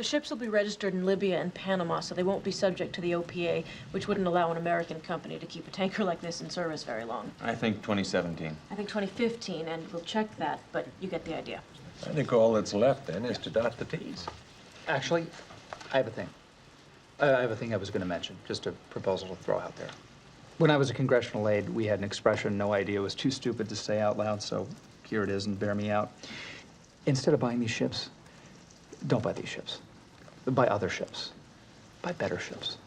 ships will be registered in Libya and Panama, so they won't be subject to the OPA, which wouldn't allow an American company to keep a tanker like this in service very long. I think 2017. I think 2015, and we'll check that, but you get the idea. I think all that's left, then, is to dot the T's. Actually, I have a thing. I have a thing I was going to mention, just a proposal to throw out there. When I was a congressional aide, we had an expression no idea was too stupid to say out loud, so here it is, and bear me out. Instead of buying these ships, don't buy these ships. Buy other ships. Buy better ships.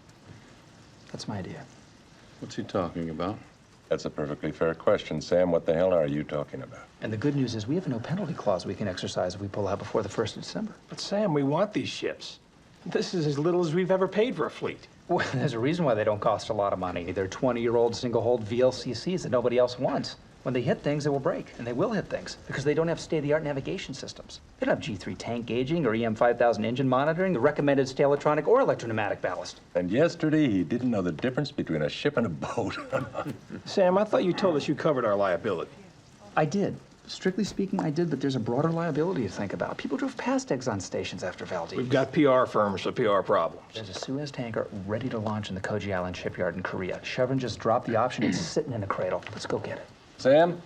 That's my idea. What's he talking about? That's a perfectly fair question, Sam. What the hell are you talking about? And the good news is we have a no penalty clause we can exercise if we pull out before the 1st of December. But Sam, we want these ships. This is as little as we've ever paid for a fleet. Well, there's a reason why they don't cost a lot of money. They're 20-year-old single-hull VLCCs that nobody else wants. When they hit things, they will break, and they will hit things, because they don't have state-of-the-art navigation systems. They don't have G3 tank gauging or EM 5000 engine monitoring, the recommended stay electronic or electropneumatic ballast. And yesterday, he didn't know the difference between a ship and a boat. Sam, I thought you told us you covered our liability. I did. Strictly speaking, I did, but there's a broader liability to think about. People drove past Exxon stations after Valdez. We've got PR firms for PR problems. There's a Suez tanker ready to launch in the Koji Island shipyard in Korea. Chevron just dropped the option. It's sitting in a cradle. Let's go get it. Sam,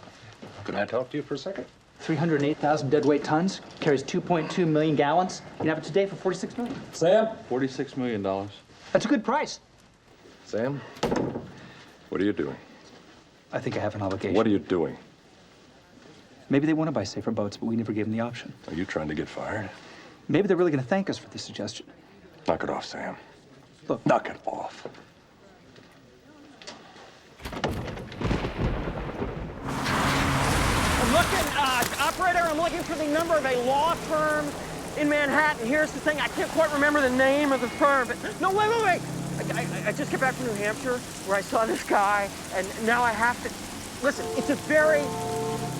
can I talk to you for a second? 308,000 deadweight tons, carries 2.2 million gallons. You can have it today for $46 million. Sam? $46 million. That's a good price. Sam, what are you doing? I think I have an obligation. What are you doing? Maybe they want to buy safer boats, but we never gave them the option. Are you trying to get fired? Maybe they're really going to thank us for this suggestion. Knock it off, Sam. Look. Knock it off. Operator, I'm looking for the number of a law firm in Manhattan. Here's the thing, I can't quite remember the name of the firm, but no, wait. I just got back from New Hampshire where I saw this guy, and now I have to, listen, it's a very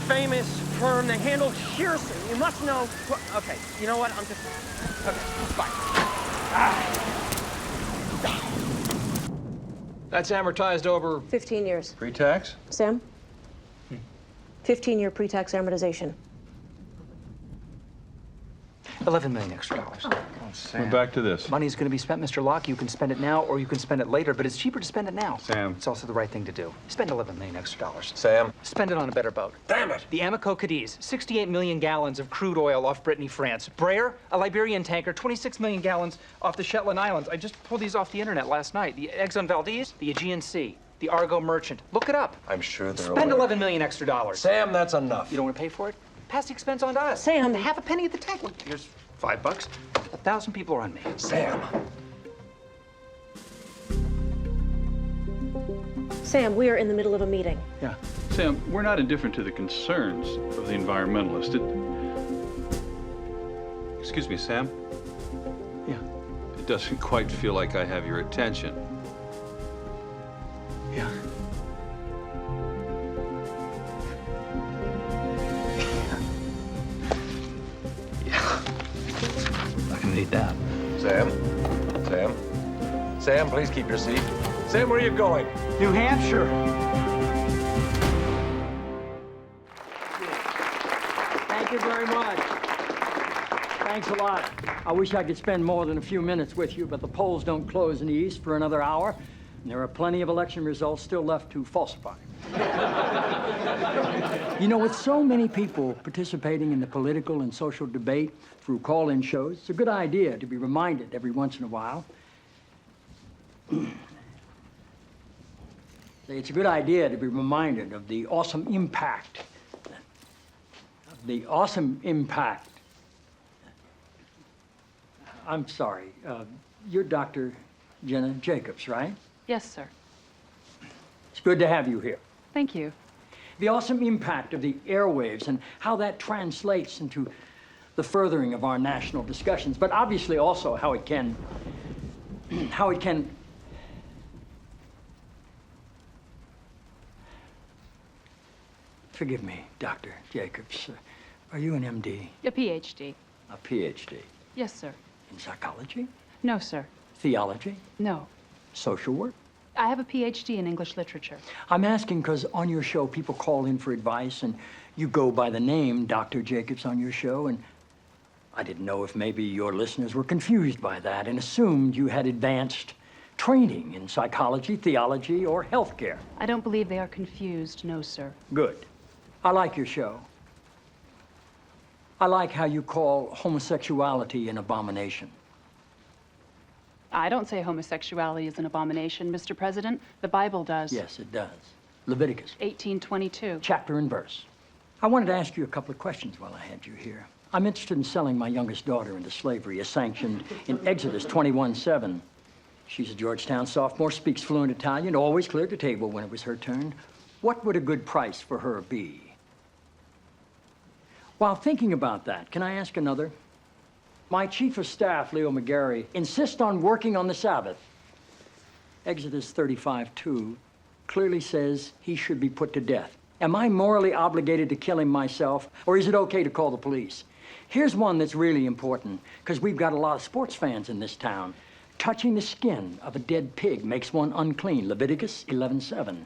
famous firm. They handle Shearson. You must know, okay, you know what, okay, bye. That's amortized over 15 years. Pre-tax? Sam? 15-year pre-tax amortization. $11 million extra dollars. We're back to this. Money's going to be spent, Mr. Locke. You can spend it now or you can spend it later, but it's cheaper to spend it now. Sam. It's also the right thing to do. Spend $11 million extra dollars. Sam? Spend it on a better boat. Damn it! The Amico Cadiz, 68 million gallons of crude oil off Brittany, France. Brayer, a Liberian tanker, 26 million gallons off the Shetland Islands. I just pulled these off the internet last night. The Exxon Valdez, the Aegean Sea, the Argo Merchant. Look it up. I'm sure they're Spend $11 million extra dollars. Sam, that's enough. You don't want to pay for it? Pass the expense on to us. Sam. Half a penny at the tank. Look, here's $5. 1,000 people are on me. Sam. Sam, we are in the middle of a meeting. Yeah. Sam, we're not indifferent to the concerns of the environmentalist. Excuse me, Sam? Yeah. It doesn't quite feel like I have your attention. Yeah. Not gonna need that. Sam, please keep your seat. Sam, where are you going? New Hampshire. Thank you very much. Thanks a lot. I wish I could spend more than a few minutes with you, but the polls don't close in the East for another hour, and there are plenty of election results still left to falsify. You know, with so many people participating in the political and social debate through call-in shows, it's a good idea to be reminded every once in a while. It's a good idea to be reminded of the awesome impact. I'm sorry. You're Dr. Jenna Jacobs, right? Yes, sir. It's good to have you here. Thank you. The awesome impact of the airwaves and how that translates into the furthering of our national discussions, but obviously also how it can Forgive me, Dr. Jacobs. Are you an MD? A PhD. A PhD? Yes, sir. In psychology? No, sir. Theology? No. Social work? I have a PhD in English literature. I'm asking because on your show, people call in for advice, and you go by the name Dr. Jacobs on your show, and I didn't know if maybe your listeners were confused by that and assumed you had advanced training in psychology, theology, or healthcare. I don't believe they are confused, no, sir. Good. I like your show. I like how you call homosexuality an abomination. I don't say homosexuality is an abomination, Mr. President. The Bible does. Yes, it does. Leviticus, 18:22. chapter and verse. I wanted to ask you a couple of questions while I had you here. I'm interested in selling my youngest daughter into slavery, as sanctioned in Exodus 21:7. She's a Georgetown sophomore, speaks fluent Italian, always cleared the table when it was her turn. What would a good price for her be? While thinking about that, can I ask another? My chief of staff, Leo McGarry, insists on working on the Sabbath. Exodus 35:2 clearly says he should be put to death. Am I morally obligated to kill him myself, or is it okay to call the police? Here's one that's really important, because we've got a lot of sports fans in this town. Touching the skin of a dead pig makes one unclean, Leviticus 11:7.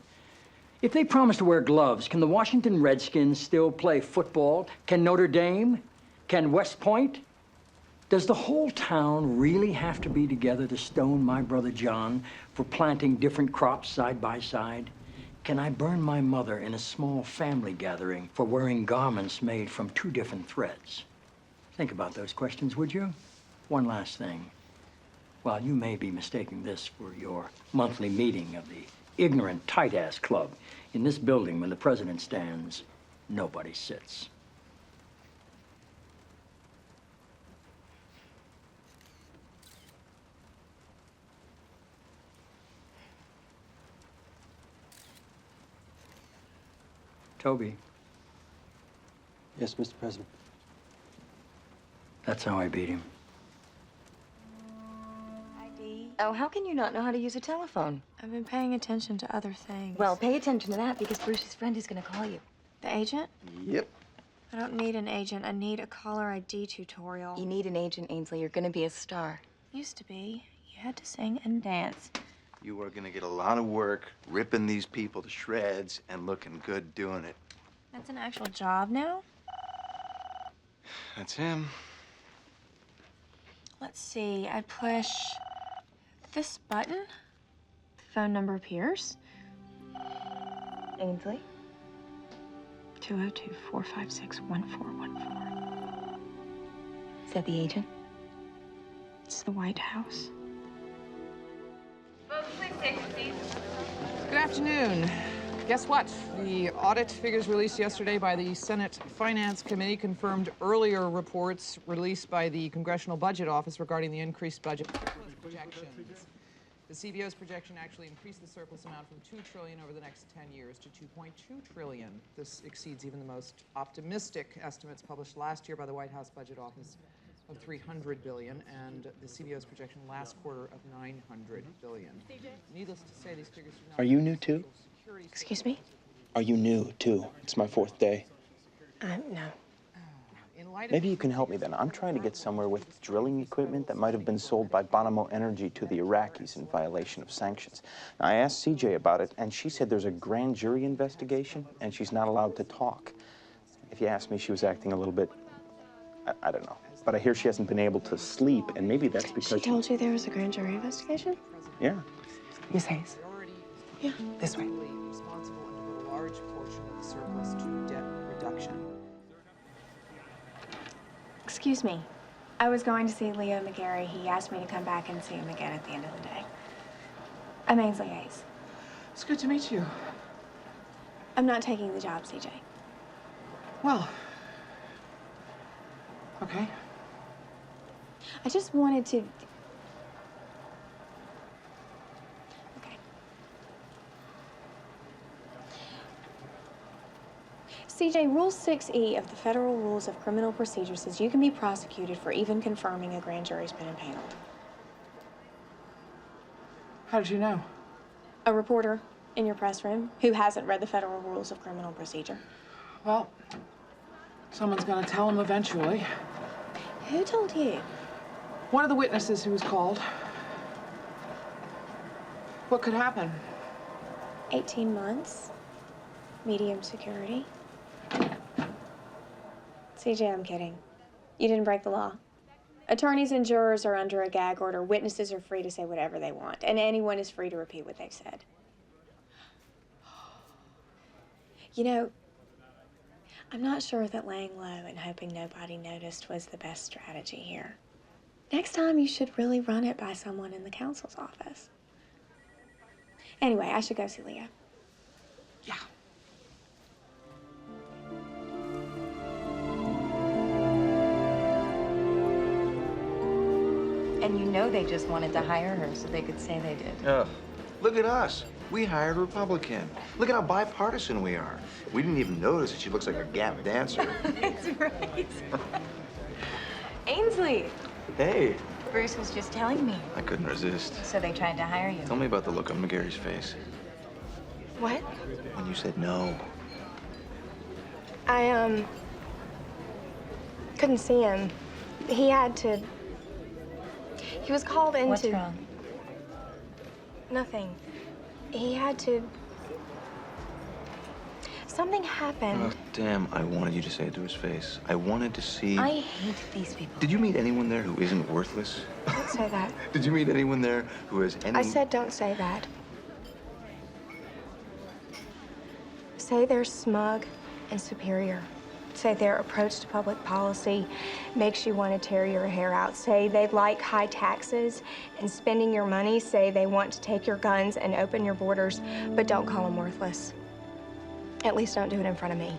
If they promise to wear gloves, can the Washington Redskins still play football? Can Notre Dame? Can West Point? Does the whole town really have to be together to stone my brother John for planting different crops side by side? Can I burn my mother in a small family gathering for wearing garments made from two different threads? Think about those questions, would you? One last thing. While you may be mistaking this for your monthly meeting of the ignorant tight-ass club, in this building when the president stands, nobody sits. Toby, Yes, Mr. President. that's how I beat him. Oh, how can you not know how to use a telephone? I've been paying attention to other things. Well, pay attention to that because Bruce's friend is going to call you. The agent? Yep. I don't need an agent. I need a caller ID tutorial. You need an agent, Ainsley. You're going to be a star. Used to be. You had to sing and dance. You are gonna get a lot of work ripping these people to shreds and looking good doing it. That's an actual job now? That's him. Let's see. I push this button. The phone number appears. Ainsley? 202-456-1414. Is that the agent? It's the White House. Good afternoon. Guess what? The audit figures released yesterday by the Senate Finance Committee confirmed earlier reports released by the Congressional Budget Office regarding the increased budget projections. The CBO's projection actually increased the surplus amount from $2 trillion over the next 10 years to $2.2 trillion. This exceeds even the most optimistic estimates published last year by the White House Budget Office of $300 billion, and the CBO's projection last quarter of $900 billion. Needless to say, these figures do not... Are you new too? Excuse me? Are you new too? It's my 4th day. No. In light of Maybe you can help me then. I'm trying to get somewhere with drilling equipment that might have been sold by Bonomo Energy to the Iraqis in violation of sanctions. Now, I asked CJ about it, and she said there's a grand jury investigation, and she's not allowed to talk. If you ask me, she was acting a little bit, I don't know. But I hear she hasn't been able to sleep, and maybe that's because She told you there was a grand jury investigation? Yeah. Miss Hayes. Yeah. This way. Responsible and devote a large portion of the surplus to debt reduction. Excuse me. I was going to see Leo McGarry. He asked me to come back and see him again at the end of the day. I'm Ainsley Hayes. It's good to meet you. I'm not taking the job, CJ. Well, okay. I just wanted to... Okay. CJ, Rule 6E of the Federal Rules of Criminal Procedure says you can be prosecuted for even confirming a grand jury's been impaneled. How did you know? A reporter in your press room who hasn't read the Federal Rules of Criminal Procedure. Well, someone's gonna tell him eventually. Who told you? One of the witnesses who was called. What could happen? 18 months. Medium security. CJ, I'm kidding. You didn't break the law. Attorneys and jurors are under a gag order. Witnesses are free to say whatever they want, and anyone is free to repeat what they've said. You know, I'm not sure that laying low and hoping nobody noticed was the best strategy here. Next time, you should really run it by someone in the counsel's office. Anyway, I should go see Leah. Yeah. And you know they just wanted to hire her so they could say they did. Ugh. Look at us. We hired a Republican. Look at how bipartisan we are. We didn't even notice that she looks like a Gap dancer. That's right. Ainsley, Hey. Bruce was just telling me. I couldn't resist. So they tried to hire you. Tell me about the look on McGarry's face What? when you said no. I, couldn't see him. He was called into... What's wrong? Nothing. He had to... Something happened. Oh, damn, I wanted you to say it to his face. I wanted to see... I hate these people. Did you meet anyone there who isn't worthless? Don't say that. Did you meet anyone there who has any... I said don't say that. Say they're smug and superior. Say their approach to public policy makes you want to tear your hair out. Say they like high taxes and spending your money. Say they want to take your guns and open your borders, but don't call them worthless. At least don't do it in front of me.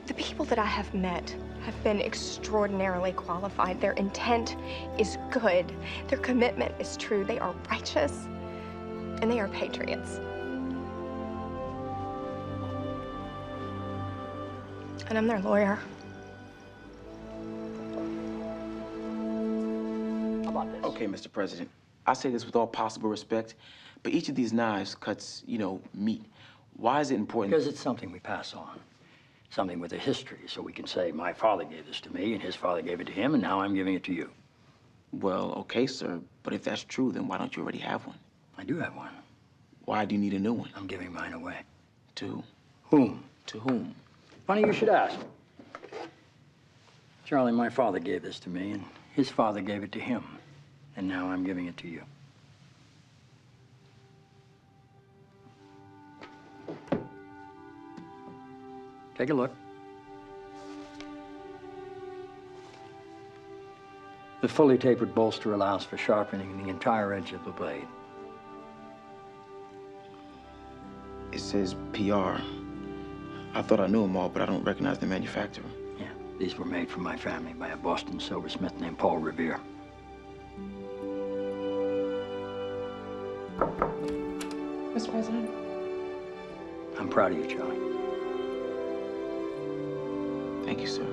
The people that I have met have been extraordinarily qualified. Their intent is good. Their commitment is true. They are righteous, and they are patriots. And I'm their lawyer. How about this? Okay, Mr. President. I say this with all possible respect, but each of these knives cuts, meat. Why is it important? Because it's something we pass on. Something with a history, so we can say, my father gave this to me, and his father gave it to him, and now I'm giving it to you. Well, okay, sir, but if that's true, then why don't you already have one? I do have one. Why do you need a new one? I'm giving mine away. To Whom? To whom? Funny you should ask. Charlie, my father gave this to me, and his father gave it to him. And now I'm giving it to you. Take a look. The fully tapered bolster allows for sharpening the entire edge of the blade. It says PR. I thought I knew them all, but I don't recognize the manufacturer. Yeah, these were made for my family by a Boston silversmith named Paul Revere. Mr. President? I'm proud of you, Charlie. Thank you, sir.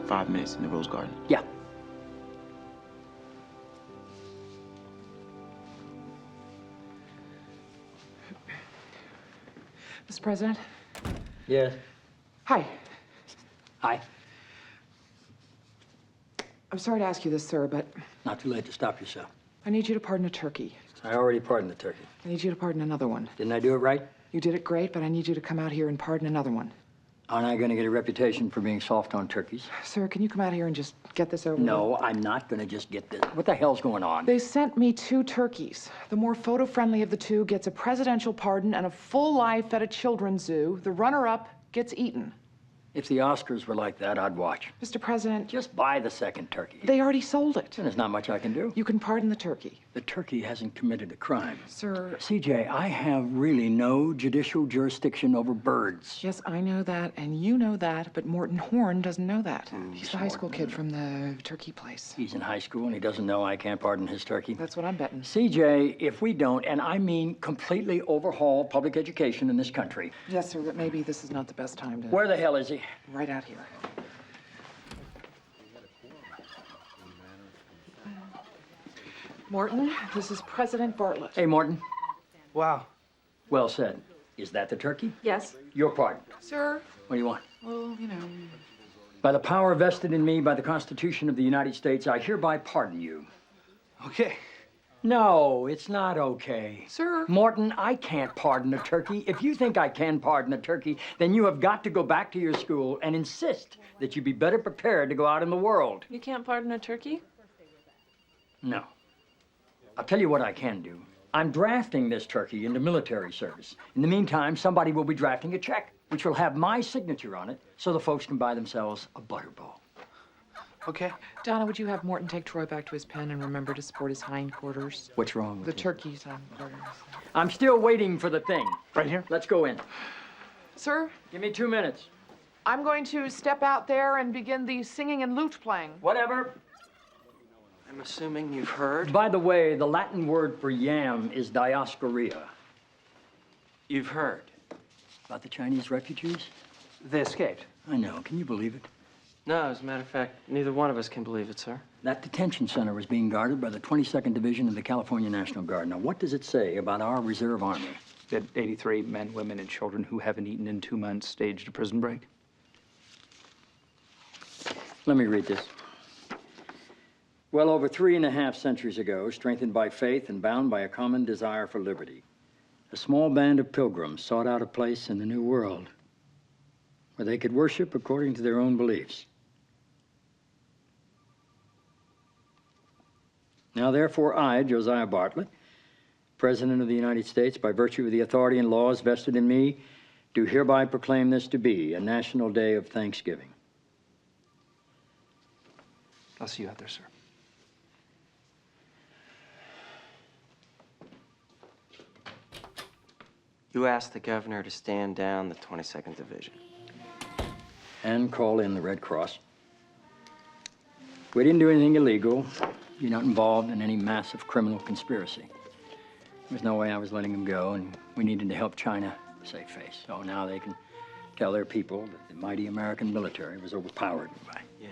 5 minutes in the Rose Garden. Yeah. Mr. President? Yes. Hi. Hi. I'm sorry to ask you this, sir, but Not too late to stop yourself. I need you to pardon a turkey. I already pardoned the turkey. I need you to pardon another one. Didn't I do it right? You did it great, but I need you to come out here and pardon another one. Aren't I going to get a reputation for being soft on turkeys? Sir, can you come out here and just get this over with? No, I'm not going to just get this. What the hell's going on? They sent me 2 turkeys. The more photo-friendly of the 2 gets a presidential pardon and a full life at a children's zoo. The runner-up gets eaten. If the Oscars were like that, I'd watch. Mr. President, Just buy the second turkey. they already sold it. And there's not much I can do. You can pardon the turkey. The turkey hasn't committed a crime. Sir. CJ, I have really no judicial jurisdiction over birds. Yes, I know that, and you know that, but Morton Horn doesn't know that. He's the high school kid from the turkey place. He's in high school and he doesn't know I can't pardon his turkey. That's what I'm betting. CJ, if we don't, and I mean completely overhaul public education in this country. Yes, sir, but maybe this is not the best time to... Where the hell is he? Right out here. Morton, this is President Bartlet. Hey, Morton. Wow. Well said. Is that the turkey? Yes. Your pardon. Sir, What do you want? well, you know... By the power vested in me by the Constitution of the United States, I hereby pardon you. Okay. No, it's not okay. Sir. Morton, I can't pardon a turkey. If you think I can pardon a turkey, then you have got to go back to your school and insist that you be better prepared to go out in the world. You can't pardon a turkey? No. I'll tell you what I can do. I'm drafting this turkey into military service. In the meantime, somebody will be drafting a check, which will have my signature on it, so the folks can buy themselves a butterball. Okay. Donna, would you have Morton take Troy back to his pen and remember to support his hindquarters? What's wrong with The it? turkey's hindquarters. I'm still waiting for the thing. Right here? Let's go in. Sir, Give me 2 minutes. I'm going to step out there and begin the singing and lute playing. Whatever. I'm assuming you've heard. By the way, the Latin word for yam is Dioscorea. You've heard. About the Chinese refugees? They escaped. I know. Can you believe it? No, as a matter of fact, neither one of us can believe it, sir. That detention center was being guarded by the 22nd Division of the California National Guard. Now, what does it say about our reserve army? That 83 men, women, and children who haven't eaten in 2 months staged a prison break. Let me read this. Well over 3.5 centuries ago, strengthened by faith and bound by a common desire for liberty, a small band of pilgrims sought out a place in the New World where they could worship according to their own beliefs. Now, therefore, I, Josiah Bartlet, President of the United States, by virtue of the authority and laws vested in me, do hereby proclaim this to be a national day of thanksgiving. I'll see you out there, sir. You asked the governor to stand down the 22nd Division. And call in the Red Cross. We didn't do anything illegal. You're not involved in any massive criminal conspiracy. There's no way I was letting them go, and we needed to help China save face. So now they can tell their people that the mighty American military was overpowered by. Yeah.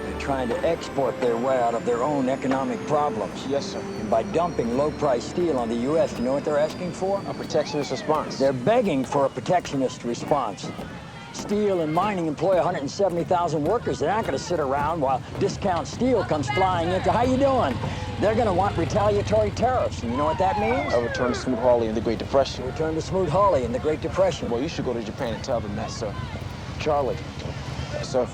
They're trying to export their way out of their own economic problems. Yes, sir. And by dumping low-priced steel on the U.S., you know what they're asking for? A protectionist response. They're begging for a protectionist response. Steel and mining employ 170,000 workers. They're not going to sit around while discount steel comes flying into. How you doing? They're going to want retaliatory tariffs. And you know what that means? A return to Smoot-Hawley in the Great Depression. A return to Smoot-Hawley in the Great Depression. Well, you should go to Japan and tell them that, sir. Charlie. Yes, sir.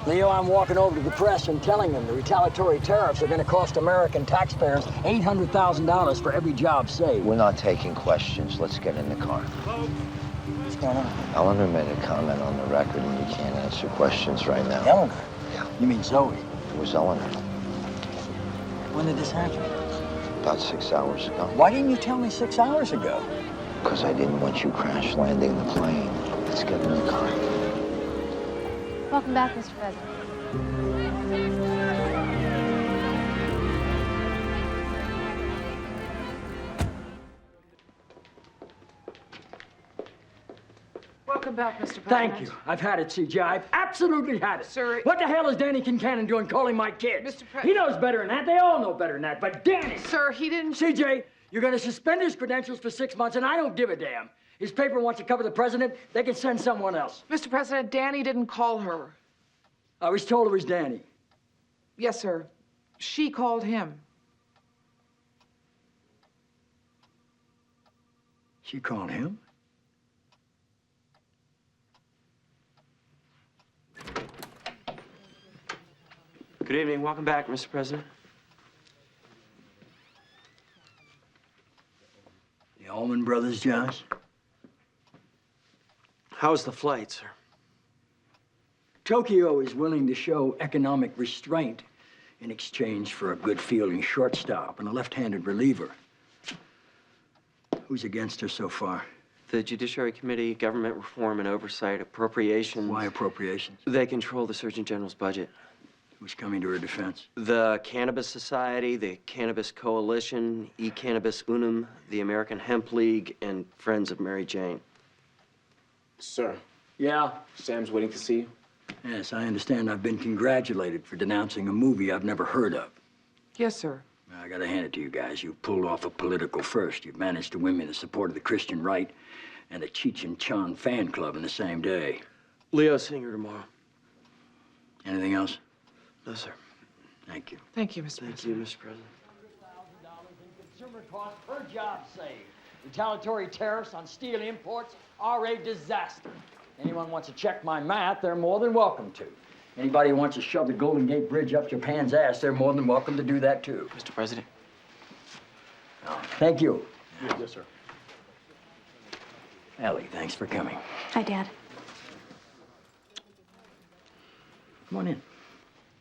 Leo, I'm walking over to the press and telling them the retaliatory tariffs are going to cost American taxpayers $800,000 for every job saved. We're not taking questions. Let's get in the car. What's going on? Eleanor made a comment on the record, and you can't answer questions right now. Eleanor? Yeah. You mean Zoe? It was Eleanor. When did this happen? About 6 hours ago. Why didn't you tell me 6 hours ago? Because I didn't want you crash landing the plane. Let's get in the car. Welcome back, Mr. President. Welcome back, Mr. President. Thank you. I've had it, CJ. I've absolutely had it. Sir, What the hell is Danny Kincannon doing calling my kids? Mr. He knows better than that. They all know better than that. But Danny! Sir, he didn't... CJ, you're going to suspend his credentials for 6 months, and I don't give a damn. His paper wants to cover the president. They can send someone else. Mr. President, Danny didn't call her. I was told it was Danny. Yes, sir. She called him. She called him? Good evening. Welcome back, Mr. President. The Allman Brothers, Josh? How was the flight, sir? Tokyo is willing to show economic restraint in exchange for a good-fielding shortstop and a left-handed reliever. Who's against her so far? The Judiciary Committee, Government Reform and Oversight, Appropriations. Why appropriations? They control the Surgeon General's budget. Who's coming to her defense? The Cannabis Society, the Cannabis Coalition, E-Cannabis Unum, the American Hemp League, and Friends of Mary Jane. Sir. Yeah? Sam's waiting to see you. Yes, I understand I've been congratulated for denouncing a movie I've never heard of. Yes, sir. I gotta hand it to you guys. You pulled off a political first. You've managed to win me the support of the Christian right and a Cheech and Chong fan club in the same day. Leo's seeing her tomorrow. Anything else? No, sir. Thank you. Thank you, Mr. President. Thank you, Mr. President. Consumer cost per job saved. Retaliatory tariffs on steel imports are a disaster. Anyone wants to check my math, they're more than welcome to. Anybody who wants to shove the Golden Gate Bridge up Japan's ass, they're more than welcome to do that too. Mr. President. Thank you. Yes, sir. Ellie, thanks for coming. Hi, Dad. Come on in.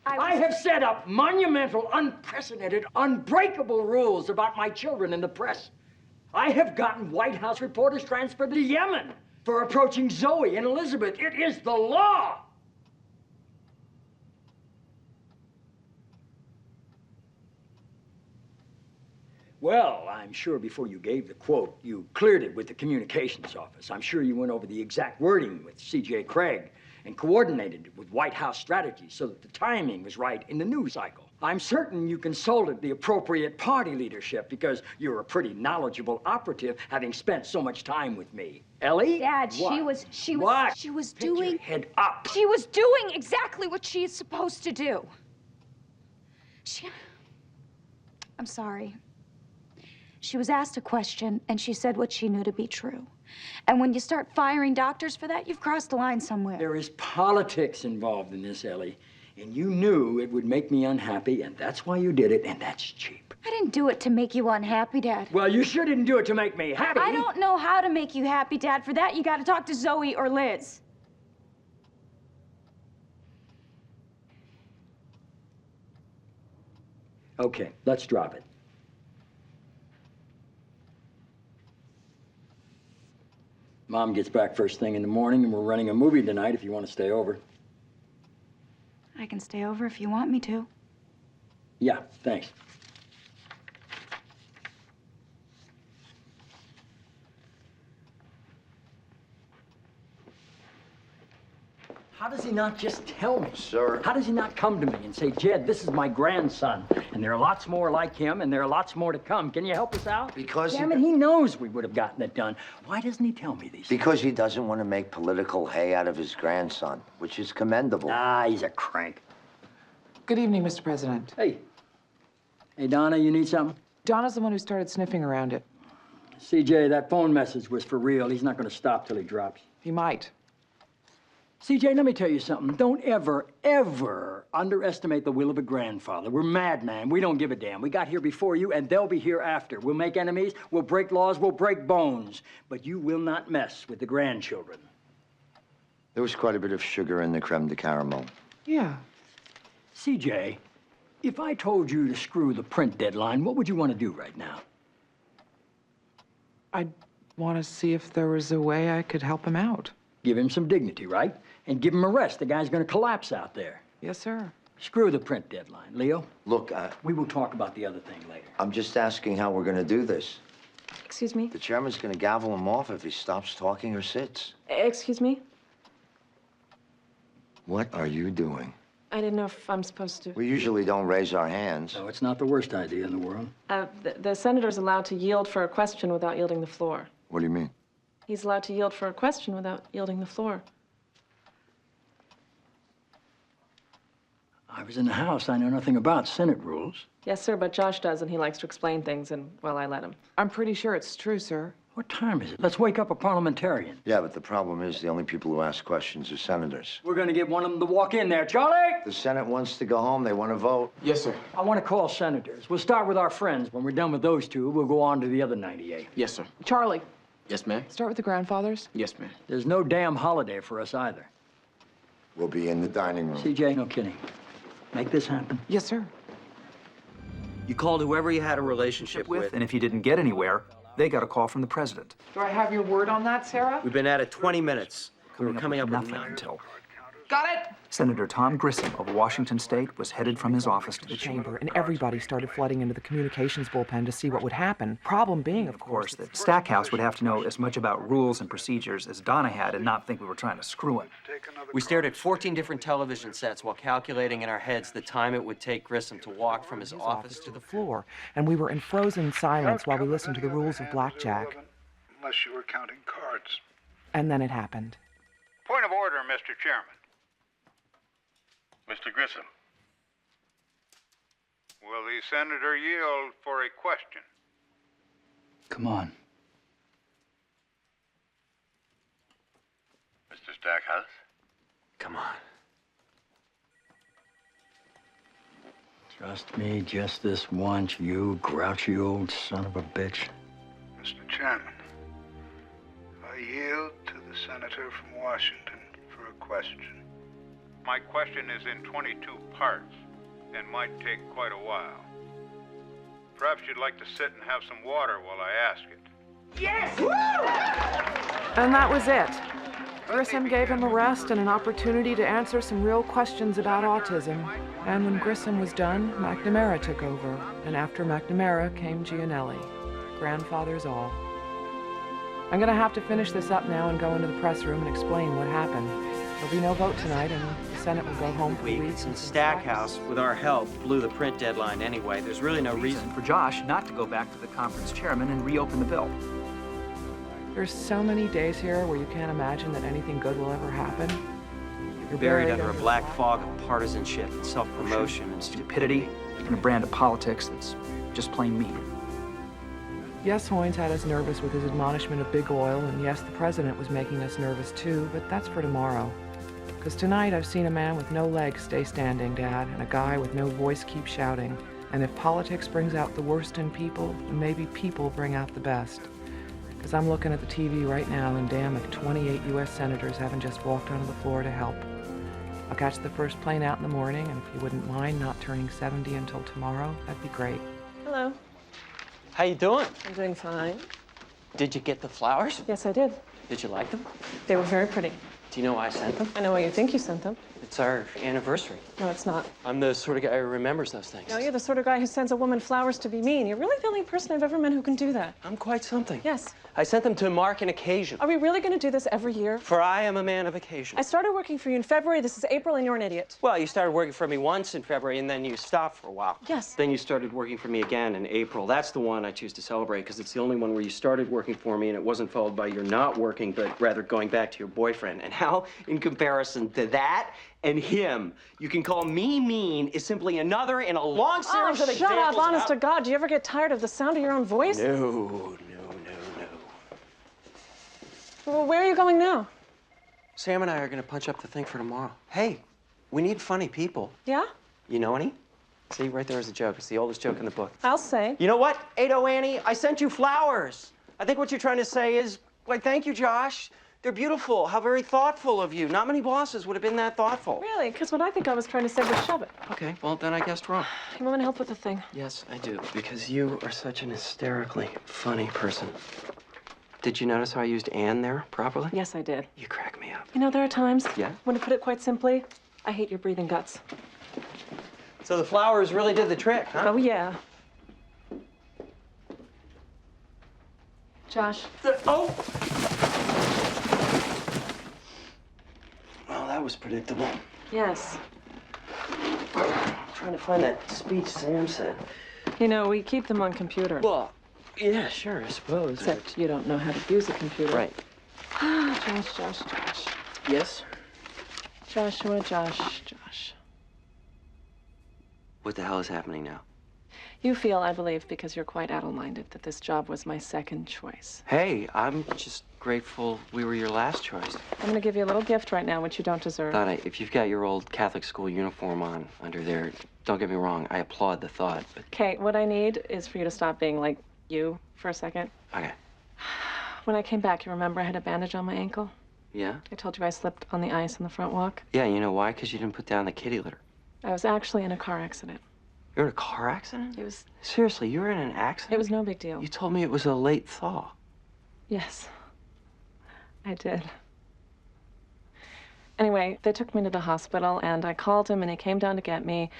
I have set up monumental, unprecedented, unbreakable rules about my children in the press. I have gotten White House reporters transferred to Yemen for approaching Zoe and Elizabeth. It is the law. Well, I'm sure before you gave the quote, you cleared it with the communications office. I'm sure you went over the exact wording with C.J. Craig and coordinated it with White House strategy so that the timing was right in the news cycle. I'm certain you consulted the appropriate party leadership because you're a pretty knowledgeable operative, having spent so much time with me. Ellie? Dad, What? she What? was Pick your doing head up. She was doing exactly what she is supposed to do. I'm sorry. She was asked a question and she said what she knew to be true. And when you start firing doctors for that, you've crossed the line somewhere. There is politics involved in this, Ellie. And you knew it would make me unhappy, and that's why you did it, and that's cheap. I didn't do it to make you unhappy, Dad. Well, you sure didn't do it to make me happy. I don't know how to make you happy, Dad. For that, you got to talk to Zoe or Liz. Okay, let's drop it. Mom gets back first thing in the morning, and we're running a movie tonight if you want to stay over. I can stay over if you want me to. Yeah, thanks. How does he not just tell me? Sir. How does he not come to me and say, Jed, this is my grandson, and there are lots more like him, and there are lots more to come. Can you help us out? Because Damn it, he knows we would have gotten it done. Why doesn't he tell me these things? Because he doesn't want to make political hay out of his grandson, which is commendable. Ah, he's a crank. Good evening, Mr. President. Hey. Hey, Donna, you need something? Donna's the one who started sniffing around it. CJ, that phone message was for real. He's not going to stop till he drops. He might. CJ, let me tell you something. Don't ever, ever underestimate the will of a grandfather. We're madman. We don't give a damn. We got here before you, and they'll be here after. We'll make enemies, we'll break laws, we'll break bones. But you will not mess with the grandchildren. There was quite a bit of sugar in the creme de caramel. Yeah. CJ, if I told you to screw the print deadline, what would you want to do right now? I'd want to see if there was a way I could help him out. Give him some dignity, right? And give him a rest. The guy's going to collapse out there. Yes, sir. Screw the print deadline. Leo? Look, we will talk about the other thing later. I'm just asking how we're going to do this. Excuse me? The chairman's going to gavel him off if he stops talking or sits. Excuse me? What are you doing? I didn't know if I'm supposed to. We usually don't raise our hands. No, it's not the worst idea in the world. The senator's allowed to yield for a question without yielding the floor. What do you mean? He's allowed to yield for a question without yielding the floor. I was in the House. I know nothing about Senate rules. Yes, sir, but Josh does, and he likes to explain things, and, well, I let him. I'm pretty sure it's true, sir. What time is it? Let's wake up a parliamentarian. Yeah, but the problem is the only people who ask questions are senators. We're going to get one of them to walk in there. Charlie! The Senate wants to go home. They want to vote. Yes, sir. I want to call senators. We'll start with our friends. When we're done with those two, we'll go on to the other 98. Yes, sir. Charlie, Yes, ma'am. start with the grandfathers. Yes, ma'am. There's no damn holiday for us either. We'll be in the dining room. CJ, no kidding. Make this happen. Yes, sir. You called whoever you had a relationship with, and if you didn't get anywhere, they got a call from the president. Do I have your word on that, Sarah? We've been at it 20 minutes. We were coming up with nothing until Got it? Senator Tom Grissom of Washington State was headed from his office to the chamber. And everybody started flooding into the communications bullpen to see what would happen. Problem being, of course, that Stackhouse would have to know as much about rules and procedures as Donna had and not think we were trying to screw him. We stared at 14 different television sets while calculating in our heads the time it would take Grissom to walk from his office to the floor, and we were in frozen silence while we listened to the rules of blackjack. Unless you were counting cards. And then it happened. Point of order, Mr. Chairman. Mr. Grissom. Will the senator yield for a question? Come on. Mr. Stackhouse? Come on. Trust me just this once, you grouchy old son of a bitch. Mr. Chairman, I yield to the senator from Washington for a question. My question is in 22 parts and might take quite a while. Perhaps you'd like to sit and have some water while I ask it. Yes! And that was it. Grissom gave him a rest and an opportunity to answer some real questions about autism. And when Grissom was done, McNamara took over. And after McNamara came Gianelli. Grandfathers all. I'm gonna have to finish this up now and go into the press room and explain what happened. There'll be no vote tonight, and the Senate will go home for weeks. And Stackhouse, with our help, blew the print deadline anyway. There's really no reason For Josh not to go back to the conference chairman and reopen the bill. There's so many days here where you can't imagine that anything good will ever happen. You're buried under a black fog of partisanship and self-promotion and Stupidity and a brand of politics that's just plain mean. Yes, Hoynes had us nervous with his admonishment of big oil, and yes, the president was making us nervous too, but that's for tomorrow. Because tonight I've seen a man with no legs stay standing, Dad, and a guy with no voice keep shouting. And if politics brings out the worst in people, then maybe people bring out the best. Because I'm looking at the TV right now, and damn if 28 U.S. senators haven't just walked onto the floor to help. I'll catch the first plane out in the morning, and if you wouldn't mind not turning 70 until tomorrow, that'd be great. Hello. How you doing? I'm doing fine. Did you get the flowers? Yes, I did. Did you like them? They were very pretty. Do you know why I sent them? I know why you think you sent them. It's our anniversary. No, it's not. I'm the sort of guy who remembers those things. No, you're the sort of guy who sends a woman flowers to be mean. You're really the only person I've ever met who can do that. I'm quite something. Yes. I sent them to mark an occasion. Are we really going to do this every year? For I am a man of occasion. I started working for you in February. This is April, and you're an idiot. Well, you started working for me once in February, and then you stopped for a while. Yes. Then you started working for me again in April. That's the one I choose to celebrate, because it's the only one where you started working for me, and it wasn't followed by your not working, but rather going back to your boyfriend. And how, in comparison to that and him, you can call me mean is simply another in a long series of examples. Shut up, honest to God. Do you ever get tired of the sound of your own voice? No. Well, where are you going now? Sam and I are going to punch up the thing for tomorrow. Hey, we need funny people. Yeah? You know any? See, right there is a joke. It's the oldest joke in the book. I'll say. You know what, 80 Annie? I sent you flowers. I think what you're trying to say is, like, thank you, Josh. They're beautiful. How very thoughtful of you. Not many bosses would have been that thoughtful. Really? Because what I think I was trying to say was shove it. Okay, well, then I guessed wrong. You want me to help with the thing? Yes, I do, because you are such an hysterically funny person. Did you notice how I used "and" there properly? Yes, I did. You crack me up. You know, there are times, Yeah? when to put it quite simply, I hate your breathing guts. So the flowers really did the trick, huh? Oh, yeah. Josh. Oh! Well, that was predictable. Yes. I'm trying to find that speech Sam said. You know, we keep them on computer. Well, yeah, sure, I suppose. Except you don't know how to use a computer. Right. Josh. Yes? Josh. What the hell is happening now? You feel, I believe, because you're quite addle-minded, that this job was my second choice. Hey, I'm just grateful we were your last choice. I'm going to give you a little gift right now, which you don't deserve. Donna, if you've got your old Catholic school uniform on under there, don't get me wrong, I applaud the thought, but... Okay, what I need is for you to stop being like you for a second. Okay. When I came back, you remember I had a bandage on my ankle? Yeah? I told you I slipped on the ice on the front walk? Yeah, you know why? Because you didn't put down the kitty litter. I was actually in a car accident. You're in a car accident? It was... Seriously, you were in an accident? It was no big deal. You told me it was a late thaw. Yes, I did. Anyway, they took me to the hospital, and I called him, and he came down to get me.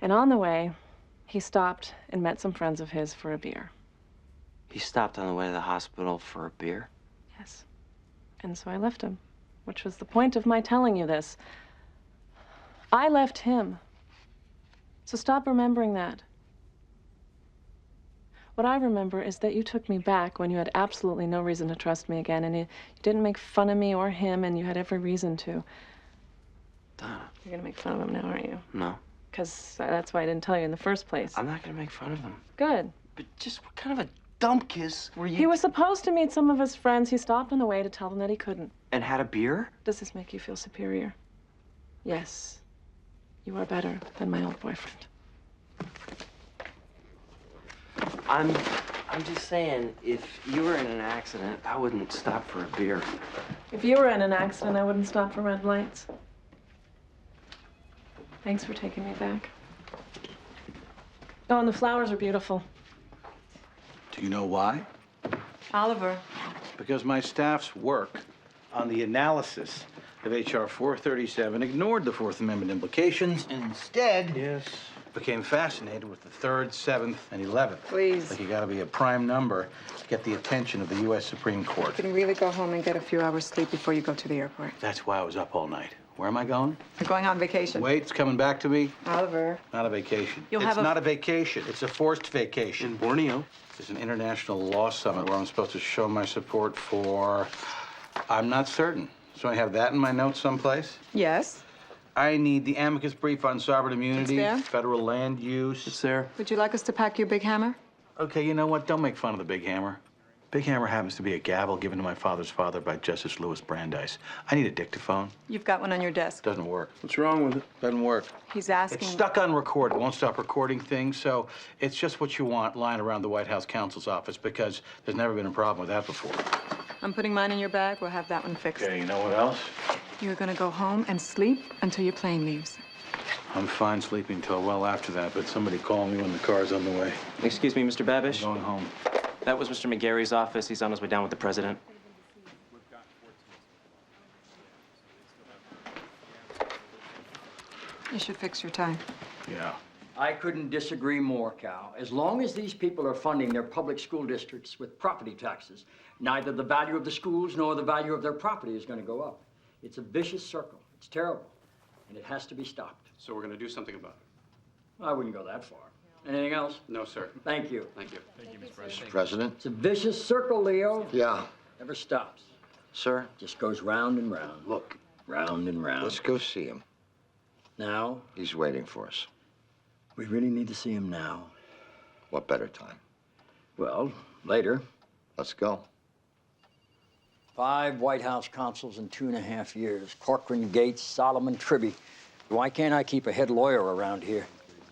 And on the way, he stopped and met some friends of his for a beer. He stopped on the way to the hospital for a beer? Yes. And so I left him, which was the point of my telling you this. I left him. So stop remembering that. What I remember is that you took me back when you had absolutely no reason to trust me again, and you didn't make fun of me or him, and you had every reason to. Donna. You're gonna make fun of him now, aren't you? No. because that's why I didn't tell you in the first place. I'm not gonna make fun of him. Good. But just what kind of a dump kiss were you? He was supposed to meet some of his friends. He stopped on the way to tell them that he couldn't. And had a beer? Does this make you feel superior? Yes. You are better than my old boyfriend. I'm just saying, if you were in an accident, I wouldn't stop for a beer. If you were in an accident, I wouldn't stop for red lights. Thanks for taking me back. Oh, and the flowers are beautiful. Do you know why? Oliver. Because my staff's work on the analysis of H.R. 437 ignored the Fourth Amendment implications and instead became fascinated with the 3rd, 7th, and 11th. Please. Like you gotta be a prime number to get the attention of the U.S. Supreme Court. You can really go home and get a few hours sleep before you go to the airport. That's why I was up all night. Where am I going? You're going on vacation. Wait, it's coming back to me. Oliver. Not a vacation. You'll It's have a- not a vacation. It's a forced vacation. In Borneo. There's an international law summit where I'm supposed to show my support for... I'm not certain. So I have that in my notes someplace? Yes. I need the amicus brief on sovereign immunity, there. federal land use. It's there. Would you like us to pack your big hammer? Okay, you know what? Don't make fun of the big hammer. Big hammer happens to be a gavel given to my father's father by Justice Louis Brandeis. I need a dictaphone. You've got one on your desk. Doesn't work. What's wrong with it? Doesn't work. He's asking. It's stuck on record. It won't stop recording things, so it's just what you want lying around the White House counsel's office because there's never been a problem with that before. I'm putting mine in your bag. We'll have that one fixed. Okay, you know what else? You're gonna go home and sleep until your plane leaves. I'm fine sleeping till well after that, but somebody call me when the car's on the way. Excuse me, Mr. Babish? I'm going home. That was Mr. McGarry's office. He's on his way down with the president. You should fix your tie. Yeah. I couldn't disagree more, Cal. As long as these people are funding their public school districts with property taxes, neither the value of the schools nor the value of their property is going to go up. It's a vicious circle. It's terrible, and it has to be stopped. So we're going to do something about it? I wouldn't go that far. Anything else? No, sir. Thank you. Thank you. Thank you, Mr. President. Mr. President? It's a vicious circle, Leo. Yeah. Never stops. Sir? Just goes round and round. Look. Round and round. Let's go see him. Now? He's waiting for us. We really need to see him now. What better time? Well, later. Let's go. 5 White House consuls in 2.5 years. Corcoran, Gates, Solomon, Tribby. Why can't I keep a head lawyer around here?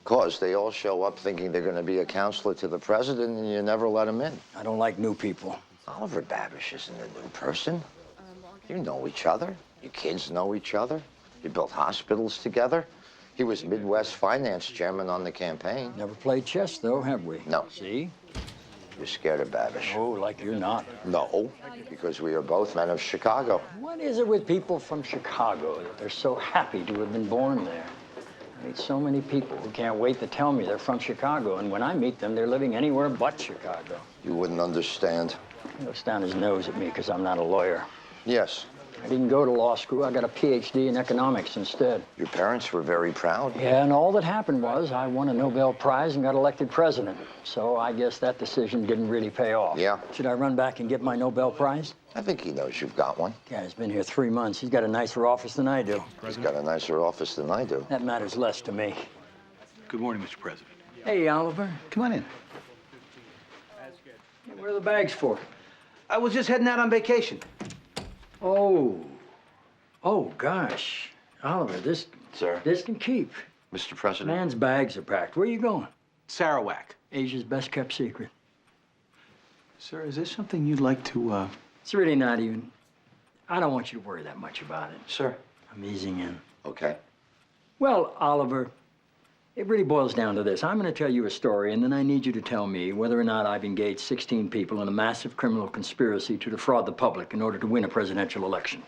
Because they all show up thinking they're going to be a counselor to the president, and you never let them in. I don't like new people. Oliver Babish isn't a new person. You know each other. Your kids know each other. You built hospitals together. He was Midwest finance chairman on the campaign. Never played chess, though, have we? No. See? You're scared of Babish. Oh, like you're not. No, because we are both men of Chicago. What is it with people from Chicago that they're so happy to have been born there? I meet so many people who can't wait to tell me they're from Chicago, and when I meet them, they're living anywhere but Chicago. You wouldn't understand. He looks down his nose at me because I'm not a lawyer. Yes. I didn't go to law school. I got a PhD in economics instead. Your parents were very proud. Yeah, and all that happened was I won a Nobel Prize and got elected president. So I guess that decision didn't really pay off. Yeah. Should I run back and get my Nobel Prize? I think he knows you've got one. Yeah, he's been here 3 months. He's got a nicer office than I do. He's got a nicer office than I do. That matters less to me. Good morning, Mr. President. Hey, Oliver. Come on in. Hey, what are the bags for? I was just heading out on vacation. Oh, gosh. Oliver, this can keep. Mr. President. Man's bags are packed. Where are you going? Sarawak. Asia's best kept secret. Sir, is this something you'd like to, It's really not even. I don't want you to worry that much about it. Sir. I'm easing in. Okay. Well, Oliver, it really boils down to this. I'm going to tell you a story, and then I need you to tell me whether or not I've engaged 16 people in a massive criminal conspiracy to defraud the public in order to win a presidential election.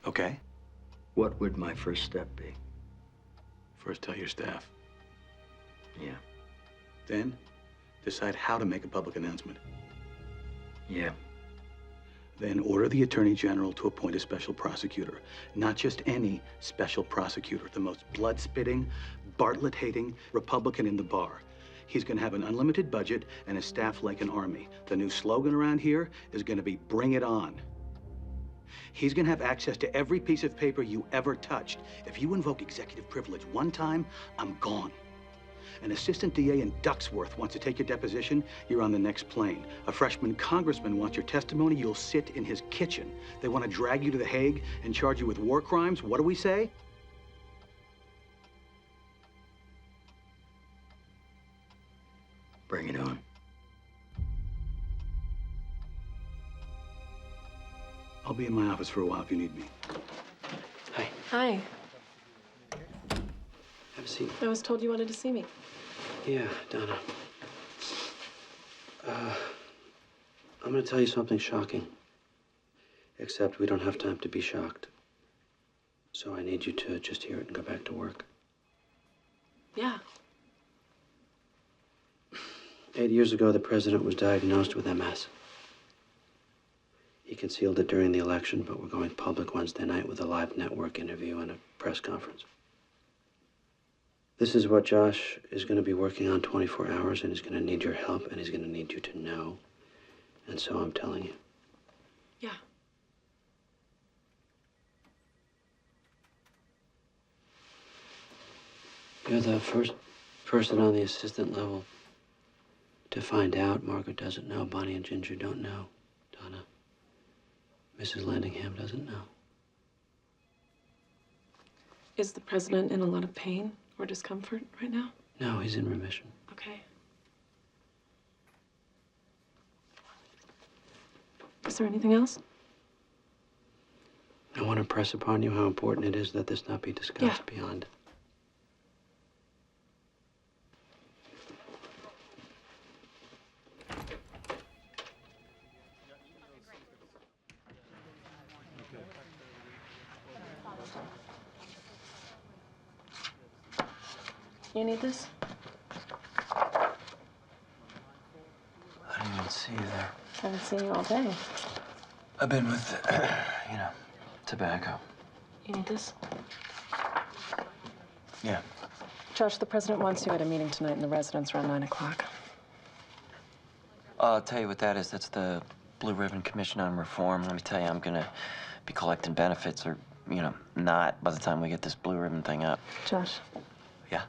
Okay. What would my first step be? First, tell your staff. Yeah. Then, decide how to make a public announcement. Yeah. Then order the Attorney General to appoint a special prosecutor. Not just any special prosecutor, the most blood-spitting, Bartlett-hating Republican in the bar. He's going to have an unlimited budget and a staff like an army. The new slogan around here is going to be, bring it on. He's going to have access to every piece of paper you ever touched. If you invoke executive privilege one time, I'm gone. An assistant DA in Ducksworth wants to take your deposition, you're on the next plane. A freshman congressman wants your testimony, you'll sit in his kitchen. They want to drag you to The Hague and charge you with war crimes. What do we say? Bring it on. I'll be in my office for a while if you need me. Hi. Have a seat. I was told you wanted to see me. Yeah, Donna. I'm gonna tell you something shocking. Except we don't have time to be shocked. So I need you to just hear it and go back to work. Yeah. 8 years ago, the president was diagnosed with MS. He concealed it during the election, but we're going public Wednesday night with a live network interview and a press conference. This is what Josh is going to be working on 24 hours, and he's going to need your help, and he's going to need you to know. And so I'm telling you. Yeah. You're the first person on the assistant level to find out. Margaret doesn't know. Bonnie and Ginger don't know. Donna. Mrs. Landingham doesn't know. Is the president in a lot of pain or discomfort right now? No, he's in remission. Okay. Is there anything else? I want to press upon you how important it is that this not be discussed beyond. You need this? I didn't even see you there. Haven't seen you all day. I've been with, tobacco. You need this? Yeah. Josh, the president wants you at a meeting tonight in the residence around 9 o'clock. I'll tell you what that is. That's the Blue Ribbon Commission on Reform. Let me tell you, I'm gonna be collecting benefits or, not by the time we get this blue ribbon thing up. Josh. Yeah.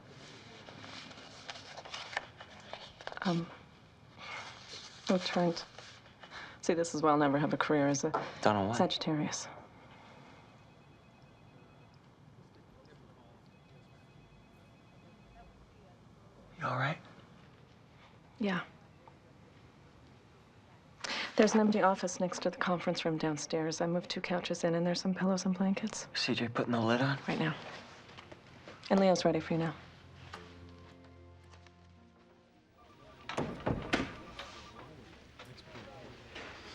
I'm trying to... See, this is why I'll never have a career as a Donna, what? Sagittarius. You all right? Yeah. There's an empty office next to the conference room downstairs. I moved 2 couches in, and there's some pillows and blankets. CJ putting the lid on? Right now. And Leo's ready for you now.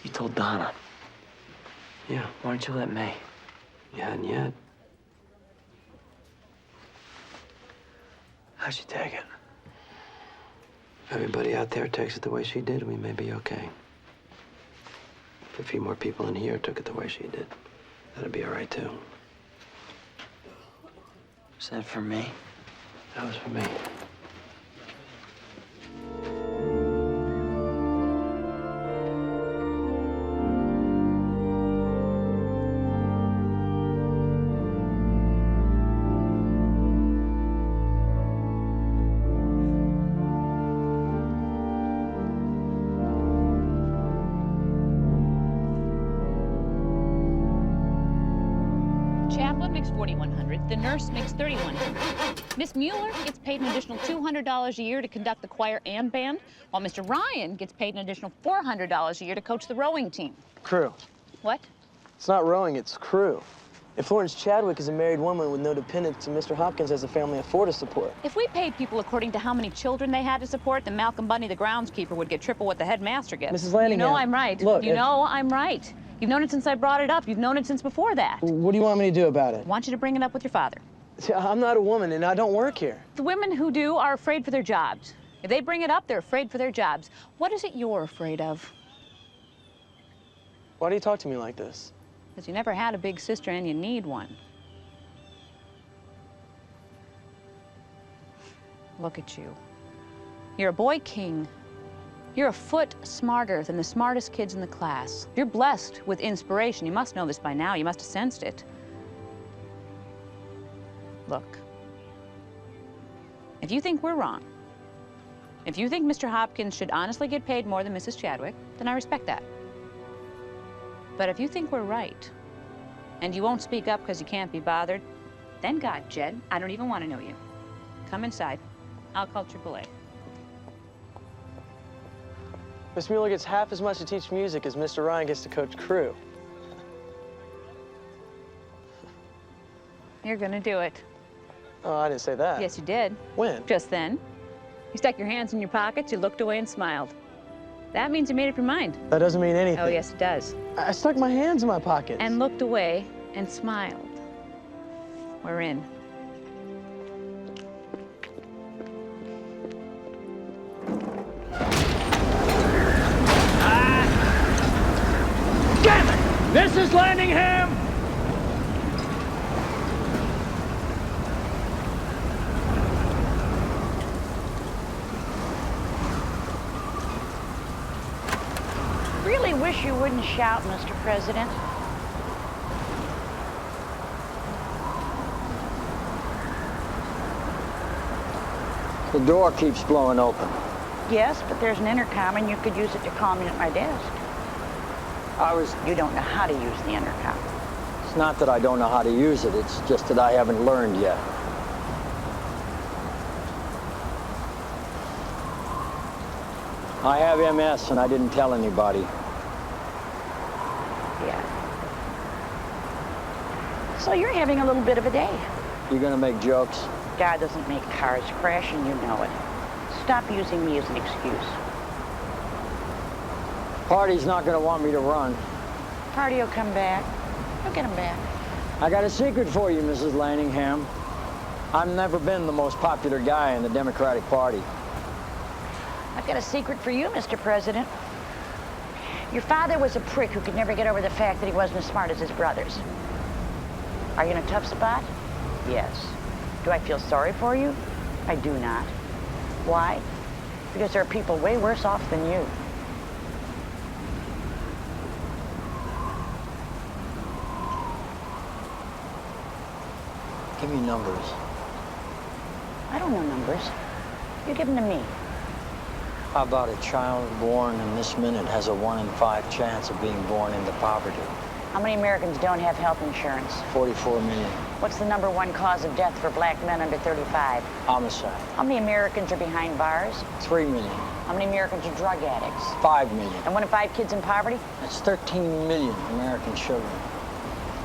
You told Donna. Yeah. Why don't you let me? You hadn't yet. How'd she take it? If everybody out there takes it the way she did, we may be okay. If a few more people in here took it the way she did, that'd be all right, too. Is that for me? That was for me. Chaplain makes $4,100. The nurse makes $3,100. Miss Mueller gets paid an additional $200 a year to conduct the choir and band, while Mr. Ryan gets paid an additional $400 a year to coach the rowing team. Crew. What? It's not rowing, it's crew. If Florence Chadwick is a married woman with no dependents and Mr. Hopkins has a family of 4 to support. If we paid people according to how many children they had to support, then Malcolm Bunny, the groundskeeper, would get triple what the headmaster gets. Mrs. Landingham. You know I'm right. Look, you know I'm right. You've known it since I brought it up. You've known it since before that. What do you want me to do about it? I want you to bring it up with your father. I'm not a woman and I don't work here. The women who do are afraid for their jobs. If they bring it up, they're afraid for their jobs. What is it you're afraid of? Why do you talk to me like this? Because you never had a big sister and you need one. Look at you. You're a boy king. You're a foot smarter than the smartest kids in the class. You're blessed with inspiration. You must know this by now. You must have sensed it. Look, if you think we're wrong, if you think Mr. Hopkins should honestly get paid more than Mrs. Chadwick, then I respect that. But if you think we're right, and you won't speak up because you can't be bothered, then God, Jed, I don't even want to know you. Come inside. I'll call AAA. Miss Mueller gets half as much to teach music as Mr. Ryan gets to coach crew. You're gonna do it. Oh, I didn't say that. Yes, you did. When? Just then. You stuck your hands in your pockets, you looked away and smiled. That means you made up your mind. That doesn't mean anything. Oh, yes, it does. I stuck my hands in my pockets. And looked away and smiled. We're in. Damn it! Mrs. Landingham! Really wish you wouldn't shout, Mr. President. The door keeps blowing open. Yes, but there's an intercom and you could use it to call me at my desk. You don't know how to use the intercom. It's not that I don't know how to use it, it's just that I haven't learned yet. I have MS and I didn't tell anybody. Yeah. So you're having a little bit of a day. You gonna make jokes? God doesn't make cars crash and you know it. Stop using me as an excuse. Party's not gonna want me to run. Party will come back. You'll get him back. I got a secret for you, Mrs. Landingham. I've never been the most popular guy in the Democratic Party. I've got a secret for you, Mr. President. Your father was a prick who could never get over the fact that he wasn't as smart as his brothers. Are you in a tough spot? Yes. Do I feel sorry for you? I do not. Why? Because there are people way worse off than you. Give me numbers. I don't know numbers. You give them to me. How about a child born in this minute has a 1 in 5 chance of being born into poverty? How many Americans don't have health insurance? 44 million. What's the #1 cause of death for black men under 35? Homicide. How many Americans are behind bars? 3 million. How many Americans are drug addicts? 5 million. And 1 in 5 kids in poverty? That's 13 million American children.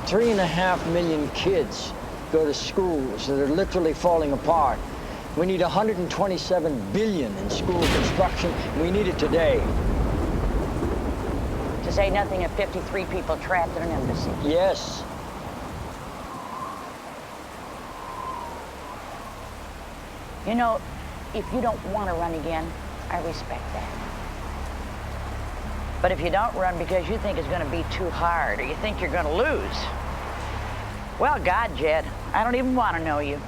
3.5 million kids go to schools that are literally falling apart. We need 127 billion in school construction. We need it today. To say nothing of 53 people trapped in an embassy. Yes. You know, if you don't want to run again, I respect that. But if you don't run because you think it's going to be too hard or you think you're going to lose, well, God, Jed, I don't even want to know you.